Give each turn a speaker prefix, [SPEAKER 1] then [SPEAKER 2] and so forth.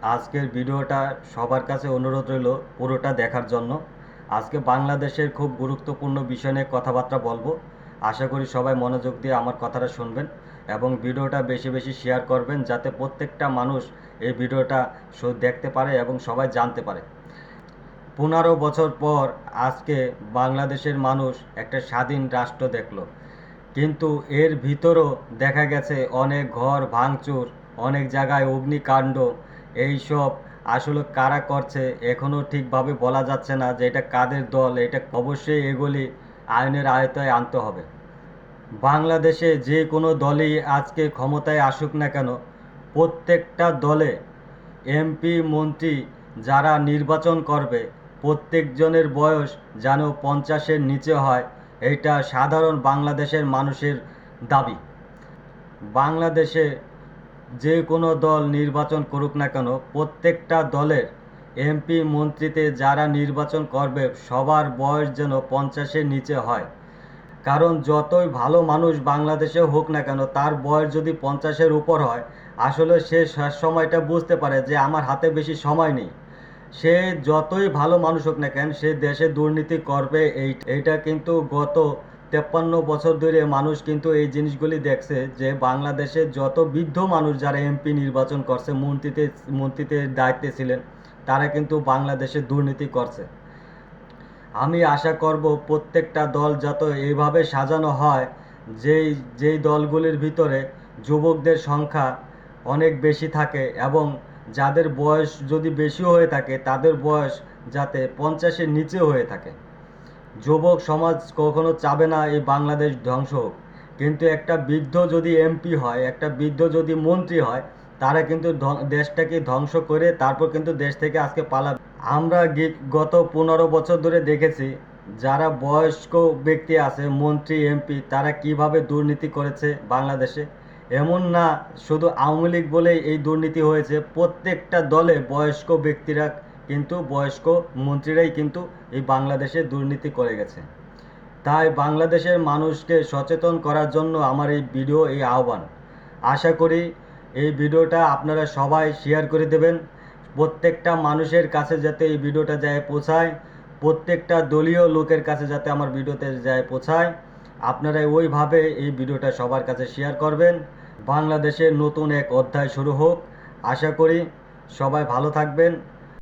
[SPEAKER 1] আজকের ভিডিওটা সবার কাছে অনুরোধ রইল পুরোটা দেখার জন্য। আজকে বাংলাদেশের খুব গুরুত্বপূর্ণ বিষয় নিয়ে কথাবার্তা বলবো। আশা করি সবাই মনোযোগ দিয়ে আমার কথাটা শুনবেন এবং ভিডিওটা বেশি বেশি শেয়ার করবেন, যাতে প্রত্যেকটা মানুষ এই ভিডিওটা দেখতে পারে এবং সবাই জানতে পারে। 15 বছর পর আজকে বাংলাদেশের মানুষ একটা স্বাধীন রাষ্ট্র দেখলো, কিন্তু এর ভিতরও দেখা গেছে অনেক ঘর ভাঙচুর, অনেক জায়গায় অগ্নিকাণ্ড। এইসব আসলে কারা করছে এখনও ঠিকভাবে বলা যাচ্ছে না যে এটা কাদের দল। এটা অবশ্যই এগুলি আইনের আয়তায় আনতে হবে। বাংলাদেশে যে কোনো দলই আজকে ক্ষমতায় আসুক না কেন, প্রত্যেকটা দলে এমপি মন্ত্রী যারা নির্বাচন করবে প্রত্যেকজনের বয়স যেন 50-এর নিচে হয়। এটা সাধারণ বাংলাদেশের মানুষের দাবি। বাংলাদেশে যে কোনো দল নির্বাচন করুক না কেন, প্রত্যেকটা দলের এমপি মন্ত্রীতে যারা নির্বাচন করবে সবার বয়স যেন 50-এর নিচে হয়। কারণ যতই ভালো মানুষ বাংলাদেশে হোক না কেন, তার বয়স যদি 50-এর উপর হয়, আসলে সে শেষ সময়টা বুঝতে পারে যে আমার হাতে বেশি সময় নেই। সে যতই ভালো মানুষ হোক না কেন, সে দেশে দুর্নীতি করবে। এইটা কিন্তু গত 53 বছর ধরে মানুষ কিন্তু এই জিনিসগুলি দেখছে, যে বাংলাদেশে যত বৃদ্ধ মানুষ যারা এমপি নির্বাচন করছে, মন্ত্রীতে দায়িত্বে ছিলেন, তারা কিন্তু বাংলাদেশে দুর্নীতি করছে। আমি আশা করব প্রত্যেকটা দল যত এইভাবে সাজানো হয়, যেই দলগুলির ভিতরে যুবকদের সংখ্যা অনেক বেশি থাকে এবং যাদের বয়স যদি বেশিও হয়ে থাকে তাদের বয়স যাতে 50-এর নিচে হয়ে থাকে। যুবক সমাজ কখনো চাবে না এই বাংলাদেশ ধ্বংস হোক, কিন্তু একটা বৃদ্ধ যদি এমপি হয়, একটা বৃদ্ধ যদি মন্ত্রী হয়, তারা কিন্তু দেশটাকে ধ্বংস করে তারপর কিন্তু দেশ থেকে আজকে পালাবে। আমরা গত 15 বছর ধরে দেখেছি যারা বয়স্ক ব্যক্তি আছে, মন্ত্রী এমপি, তারা কিভাবে দুর্নীতি করেছে বাংলাদেশে। এমন না শুধু আওয়ামী লীগ বলেই এই দুর্নীতি হয়েছে, প্রত্যেকটা দলে বয়স্ক ব্যক্তিরা কিন্তু, বয়স্ক মন্ত্রীরাই কিন্তু এই বাংলাদেশে দুর্নীতি করে গেছে। তাই বাংলাদেশের মানুষকে সচেতন করার জন্য আমার এই ভিডিও, এই আহ্বান। আশা করি এই ভিডিওটা আপনারা সবাই শেয়ার করে দেবেন, প্রত্যেকটা মানুষের কাছে যাতে এই ভিডিওটা যায় পৌঁছায়, প্রত্যেকটা দলীয় লোকের কাছে যাতে আমার ভিডিওতে যায় পৌঁছায়। আপনারা ওইভাবে এই ভিডিওটা সবার কাছে শেয়ার করবেন। বাংলাদেশের নতুন এক অধ্যায় শুরু হোক। আশা করি সবাই ভালো থাকবেন।